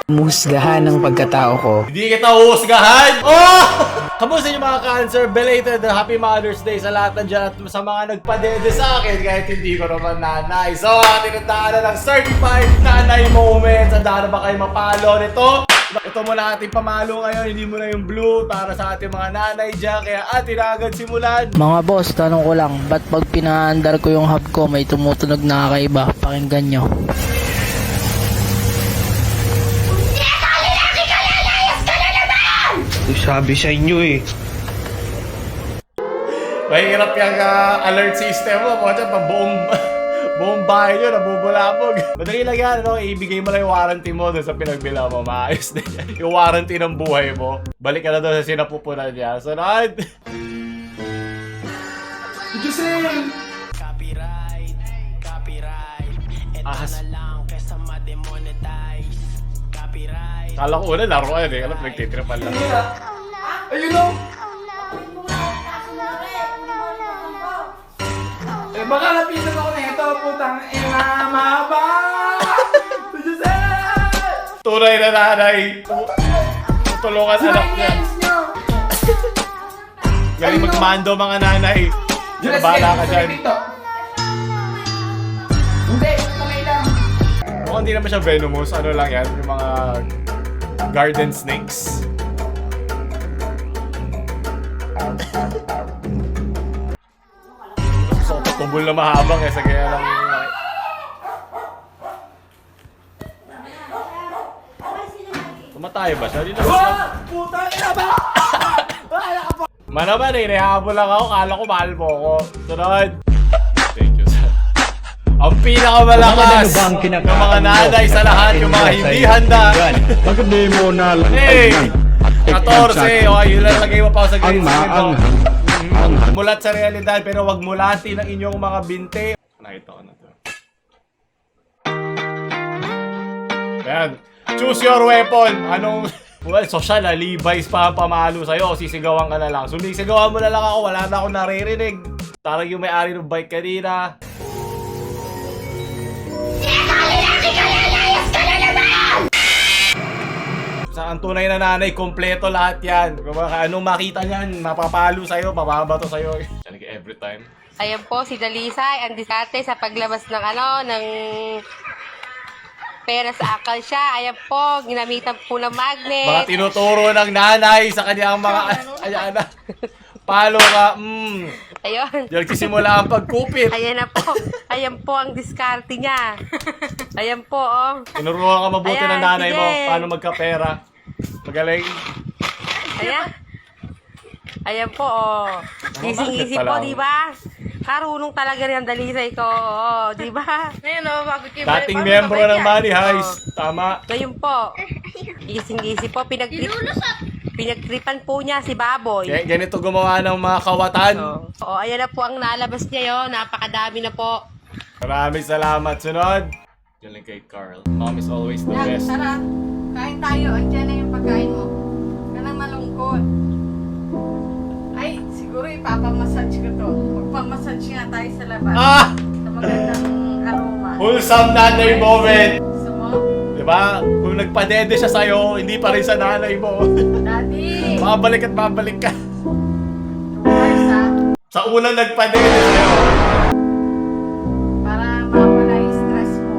Musgahan ng pagkatao ko. Hindi kita uhusgahan! Oh! Kamusta yung mga Cancer? Belated Happy Mother's Day sa lahat ng dyan at sa mga nagpadede sa akin kahit hindi ko naman nanay. So, tinataan na ng certified nanay moments. Handa na ba kayo mapalo nito? Ito muna ating pamalo ngayon, hindi mo na yung blue para sa ating mga nanay dyan. Kaya atin agad simulan. Mga boss, tanong ko lang, ba't pag pinaandar ko yung hub ko may tumutunog na kakaiba? Pakinggan nyo. Sabi sa inyo eh. Mahirap yung alert system mo. Mga dyan, buong bahay nyo, nabubulabog. Madali lang yan, no? Ibigay mo lang yung warranty mo doon sa pinagbila mo. Maayos na yan. Yung warranty ng buhay mo. Balik ka na doon sa sinapupunan niya. Sunod! Giselle! Copyright. Ito Ahas. na lang kesa ma-demonetize. Copyright. Kala ko una, laruan eh. Alam, nagtitripan lang. Ayun o! Eh baka lapitan ako na ito, putang ina, mahaba! Jose! Tunay na nanay. Tulungan anak niya. Galing magmando mga nanay. Bahala ka dyan. Hindi, kamay lang. Mukhang hindi naman siya venomous. Ano lang yan? Yung mga garden snakes. So, tumbol na mahabang eh. Sa kaya lang tumatay ba siya? Di na Putang ina ba? Manaman eh, nahabol lang ako. Kala ko mahal mo ako. Sunod. Thank you, sir. Ang pinakamalakas ng mga nanay sa lahat, yung mga hindi handa. Bakit di mo na Hey! 14! O, yun lang lagay mo pa sa grade mo. Mulat sa realidad, pero wag mulatin ang inyong mga binte. Nakita ko na to. Ayan. Choose your weapon. Anong... Well, social na, Levi's pa ang pamalo sa'yo. Sisigawan ka na lang. Sumisigawan mo na lang ako. Wala na akong naririnig. Tarang yung may-ari ng bike kanina. Sa ang tunay na nanay, kompleto lahat yan. Kung anong makita niyan, mapapalo sa'yo, mababato sa'yo. Yan every time. Ayan po si Dalisay, ang diskarte sa paglabas ng ng pera sa akal siya. Ayan po, ginamitan po ng magnet. Mga tinuturo ng nanay sa kanyang mga anak. Palo ka, Ayun. Diyan nagsisimula ang pagkupit. Ayan po ang diskarte niya. Ayan po, oh. Tinuruan ka mabuti Ayan, ng nanay mo, sige. paano magkapera. Magaling. Ayan. Ayan po, oh. Easy-easy pala po, ako. di ba? Karunong talaga rin ang Dalisay ko, oh, di ba? Ngayon, oh, bakit kayo Dating miyembro ng Money Heist. Tama. Ngayon po, easy-easy po, pinagtripan po niya si Baboy. Ganito gumawa ng mga kawatan. Oo, ayan na po ang nalabas niya yun. Napakadami na po. Maraming salamat. Sunod. Galing kay Carl. Mom is always the best. Tara, kain tayo. Andiyan na yung pagkain mo. Ka nang malungkot. Ay, siguro ipapamassage ko to. Magpamassage nga tayo sa labas. Ah! Sa magandang aroma. Wholesome nanay moment. Gusto mo? Diba? Kung nagpadede siya sa'yo, hindi pa rin sa nanay mo. Daddy! Babalik at babalik ka. Guys, ha? Sa unang nagpadede sa'yo. Para mawala yung stress mo.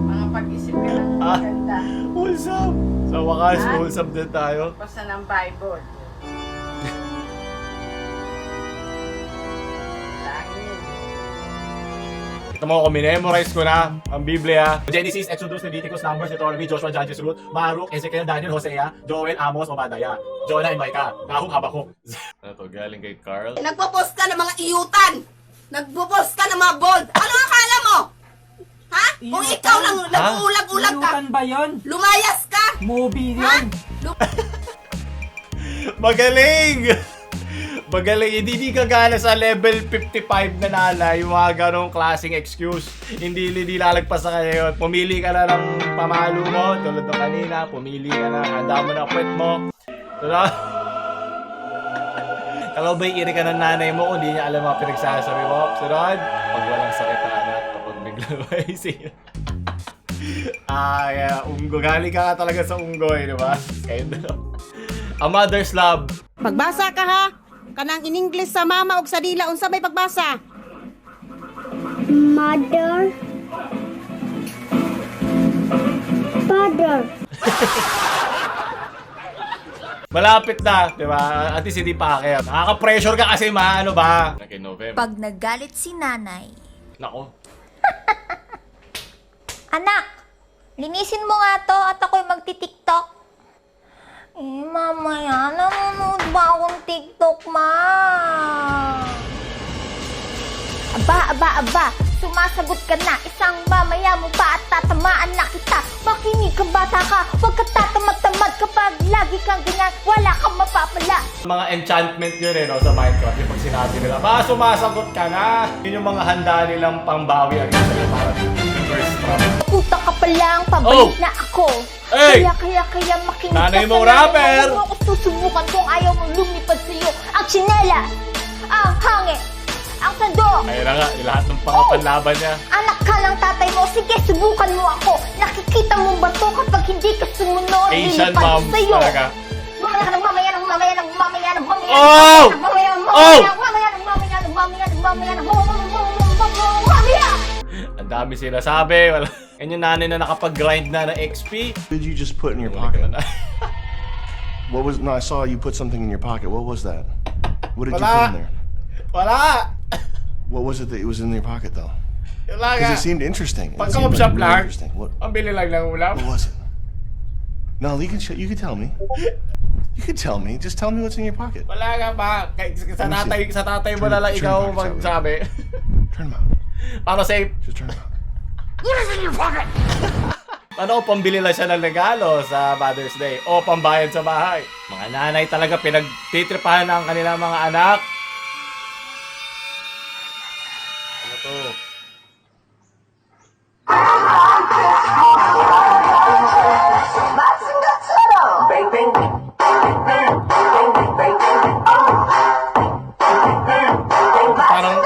Mga pag-isip ka ng Ah. maganda. Wholesome. Sa wakas, Ah? wholesome din tayo. Basta ng Bible. Langit. Ito mo, kung minemorize ko na ang Biblia. Genesis, Exodus, Leviticus, Numbers, Deuteronomy, Joshua, Judges, Ruth, Baruch, Ezekiel, Daniel, Hosea, Joel, Amos, Obadiah, Jonah, and Micah, Nahum, Habakuk. Ano to, galing kay Carl? Nagpo-post ka ng mga iyutan. Nagpo-post ka ng mga bold. Ano ang akala mo? Ha? Kung ikaw lang nag-uulag-ulag ka, Inutan ba yun? lumayas ka. Movie Ha? yun. Magaling! Magaling, hindi ka gana sa level 55 na nanay, yung mga ganong klaseng excuse. Hindi lalagpas sa kanya yun. Pumili ka na ng pamalo mo, tulad ng kanina, pumili ka na, handa mo na kwet mo. Diba? Kalau ba iri ka ng nanay mo kung di niya alam mga pinagsasabi mo? Sunod, pag walang sakit ang anak, kapag biglang maisip. Unggo. Galing ka talaga sa unggoy, di ba? Kind of. A mother's love. Pagbasa ka ha. Kanang in English sa mama ug sa dila unsa may pagbasa? Mother. Father. Malapit na, di ba? At least hindi pa akyat. Nakaka-pressure ka kasi ano ba? Okay, November. Pag nagalit si nanay. Nako. Anak, linisin mo nga to at ako'y magti-tiktok. Mamaya, nanonood ba akong TikTok, ma? Aba, sumasagot ka na. Isang mamaya mo pa at tatamaan na kita. Makinig ka, bata ka. Huwag ka tatamad-tamad kapag lagi kang ganyan. Wala kang mapapala. Mga enchantment yun no, sa Minecraft. Yung pag sinabi nila, sumasagot ka na. Yun yung mga handa nilang pangbawi agad sa'yo para first trap. Puta ka pa lang, pabalik na ako. Hey! Kaya makinig Nanay ka mong sa rapper! Huwag mo ako susubukan kung ayaw mong lumipad sa'yo. Ang tsinela, ang hangin, ang sandok. Ayun na nga, yung lahat ng pangapanlaban niya. Anak ka ng tatay mo, sige subukan mo ako. Nakikita mo ba to kapag hindi ka sumunod? Asian lilipad moms sa'yo. talaga. Oh! Ang dami sinasabi. Wala. Yan yung nanay na nakapag-grind na XP. What did you just put in your pocket? What was? No, I saw you put something in your pocket. What was that? What did you put in there? Wala! What was it that was in your pocket though? Wala Because nga. it seemed interesting. It Pag seemed shop really lang. interesting. What? Ang bili lang ng ulam. What was it? No, you can tell me. You can tell me. Just tell me what's in your pocket. Wala nga pa. Sa Let me see. tatay mo na lang Turn ikaw the pockets magsabi. Turn them out. Para safe. Just turn them out. Ano, pambili lang siya ng regalo sa Mother's Day o pambayad sa bahay. Mga nanay talaga pinagtitripahan ng kanilang mga anak. Ano to? Parang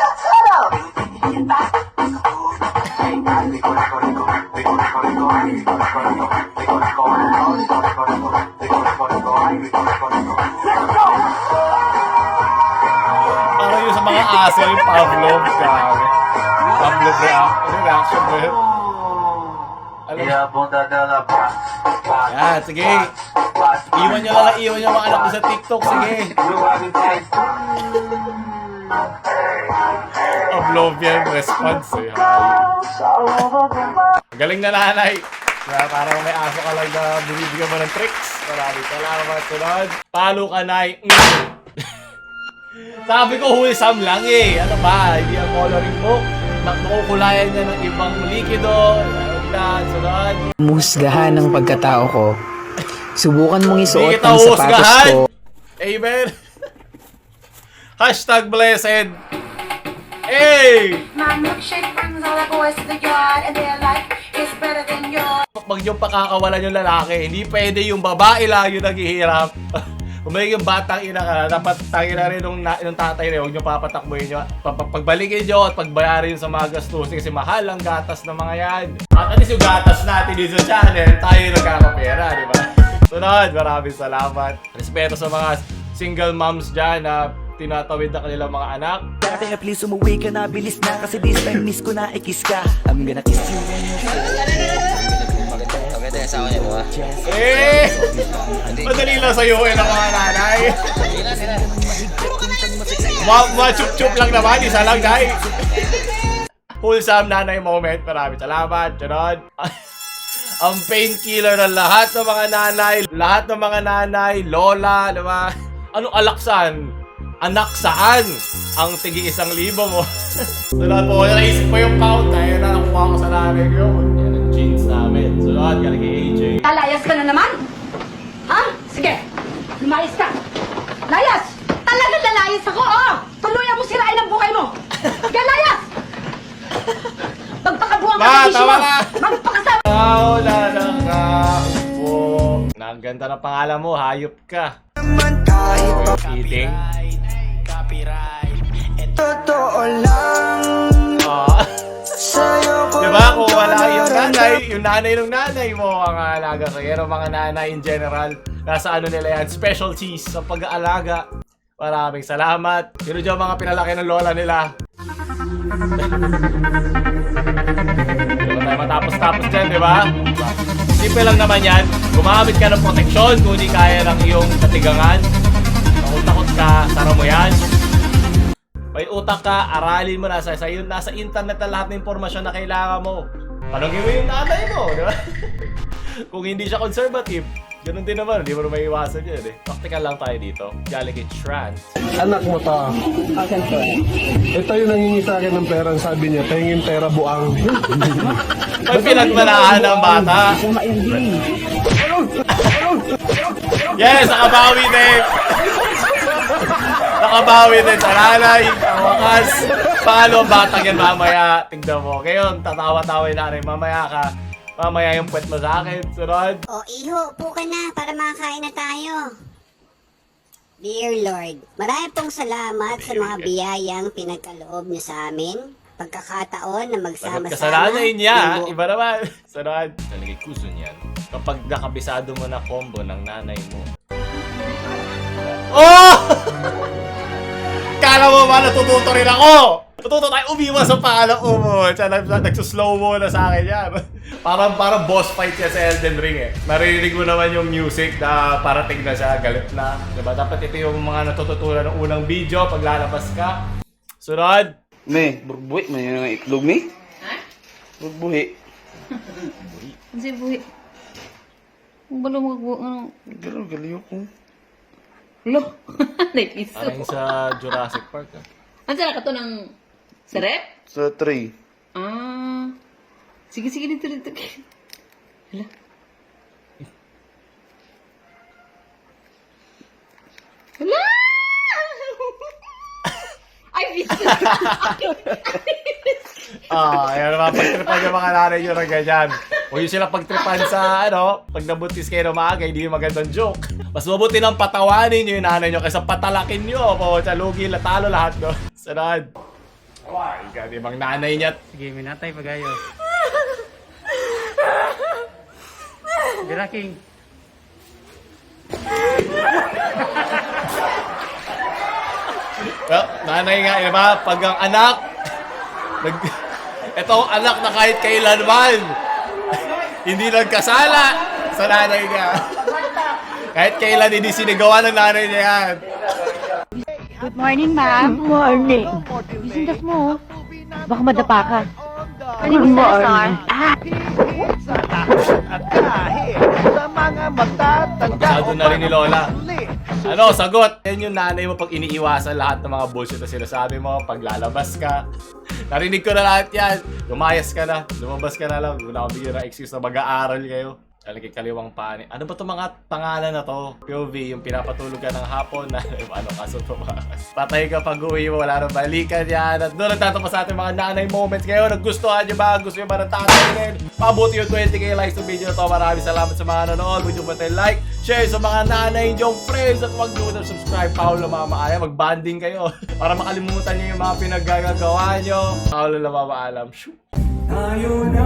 parang yung sa mga aso, yung Pavlov ka. Pavlov reaction ba yun? Yan, sige. Iwan nyo lang, iwan nyo mga anak ko sa TikTok, sige. Pavlovian response eh. Galing na nanay. Kaya parang may aso ka lang na binibigyan mo ng tricks. Maraming salamat. Sunod. Palo ka, nay. Sabi ko wholesome lang eh. Ano ba? Hindi ang coloring book. Makukulayan niya ng ibang likido. Sunod. Musgahan ng pagkatao ko. Subukan mong isuot Hindi kita ang sapatos uhusgahan. ko. Amen. Hashtag blessed. Hey! My milkshake brings all the boys to the yard and they're like, it's better than yours. Pag yung pakakawalan yung lalaki, hindi pwede yung babae lang yung naghihirap. Kung may yung batang ina ka, dapat tangin na rin nung tatay rin, huwag nyo papatakbuhin nyo. Pagbalikin nyo at pagbayarin sa mga gastusin kasi mahal ang gatas ng mga yan. At least yung gatas natin dito sa channel, tayo yung nagkakapera, di ba? Sunod, maraming salamat. Respeto sa mga single moms dyan na tinatawid na kanilang mga anak. Kaya please umuwi ka na, bilis na. Kasi this time miss ko na, ikis ka. I'm gonna kiss you when Eh! Madali lang sa'yo ang mga nanay. Mga chup-chup lang naman, isa lang dahil. Wholesome nanay moment. Maraming salamat. Sunod. Ang painkiller ng lahat ng mga nanay. Lahat ng mga nanay, lola, diba? Anong alaksan? Anak saan? Ang tigi 1,000 mo. Sunod po, naisip mo yung count. Ayun na, nakuha ko sa nanay ko. Yan ang jeans namin. Sunod, galing kay AJ. Lalayas ka na naman? Ha? Sige, lumayas ka. Layas! Talaga lalayas ako, oh! Tuluyan mo sirain ang buhay mo! Sige, layas! Magpakabuang ka Ma, sa tama mo! na! Magpakasama! Wala na ka po. Ang ganda ng pangalan mo, hayop ka. Eating. Totoo lang. Diba? Kung wala yung nanay ng nanay mo ang aalaga sa'yo. Pero mga nanay in general, nasa ano nila yan, specialties sa pag-aalaga. Maraming salamat. Sino dyan mga pinalaki ng lola nila? Diba tayo matapos-tapos dyan, di ba? Simple lang naman yan. Gumamit ka ng proteksyon kung di kaya ng iyong katigangan. Takot-takot ka, sara mo yan. May utak ka, aralin mo, nasa internet na lahat ng impormasyon na kailangan mo. Tanongin mo yung nanay mo, di ba? Kung hindi siya conservative, ganun din naman, hindi mo na may iwasan yun eh. Practical lang tayo dito. Galing kay Trans. Anak mo to. Ito yung nangingi sa akin ng pera. Sabi niya, tingin pera buang. May pinagmanahan ng bata. Yes, nakabawi din. Nakabawi din sa nanay. Ang wakas. Paano ang batang yan mamaya? Tignan mo. Ngayon, tatawa-tawa yung nanay. Mamaya yung puwet mo sa akin. Sunod. O iho, upo ka na para makakain na tayo. Dear Lord, marami pong salamat sa mga biyayang pinagkaloob niyo sa amin. Pagkakataon na magsama-sama. Kasalanan niya, iba naman. Sunod. Talagay kuso niyan. Kapag nakabisado mo na combo ng nanay mo. Oh! Kala mo ba natututo rin ako? Natututo tayo umiwas sa pala mo. Nagsuslow mo na sa akin yan. Parang boss fight siya sa Elden Ring eh. Naririnig mo naman yung music na parating na siya, galit na. Diba? Dapat ito yung mga natututunan ng unang video pag lalabas ka. Sunod. Me, burbuhi. May yung itlog, me? Ha? Burbuhi. Kasi buhi. Kung ba lang Galiw ko. Look, naipiso. Parang sa Jurassic Park ah. Ano sila ka to ng sarep? Sa 3. Ah. Sige, dito. Hala. Hala! Ay, biso. Ayan naman, pagtripan yung mga nanay nyo na ganyan. Huwag yun sila pagtripan sa, pag nabuntis kayo na maaga, hindi yung magandang joke. Mas mabuti nang patawanin nyo yung nanay nyo kaysa patalakin nyo. Lugi, talo lahat, no? Sanad. Ay, gani bang nanay niya. Sige, minatay pag-ayos. Giraking. Well, nanay nga, diba? Pag ang anak, ito ang anak na kahit kailanman, hindi nagkasala sa nanay niya. Kahit kailan hindi sinigawan ng nanay niya yan. Good morning, ma'am. Good morning. Isindas mo. Baka madapa ka. Good morning. Masyado na rin ni Lola. Ano, sagot! Yan yung nanay mo pag iniiwasan lahat ng mga bullshit na sinasabi mo, pag lalabas ka. Narinig ko na lahat yan. Lumayas ka na. Lumabas ka na lang. Wala akong bigyan ng excuse na mag-aaral kayo. Talagang kaliwang panik. Ano ba itong mga pangalan na to? POV, yung pinapatulog ka ng hapon na ano kaso tumakas. Patay ka pag uwi mo, wala nang balikan yan. At doon nagtatapos sa ating mga nanay moments kayo. Nagustuhan nyo ba? Gusto nyo ba ng tatay ngayon? Pabuti yung 20k likes sa video na to. Maraming salamat sa mga nanonood. Huwag nyo ba tayo like, share sa mga nanay nyong friends. At huwag nyo na subscribe. Paolo Mama Aya. Mag-banding kayo. Para makalimutan nyo yung mga pinaggagawa nyo. Paolo Mama Alam. Shoot! Tayo na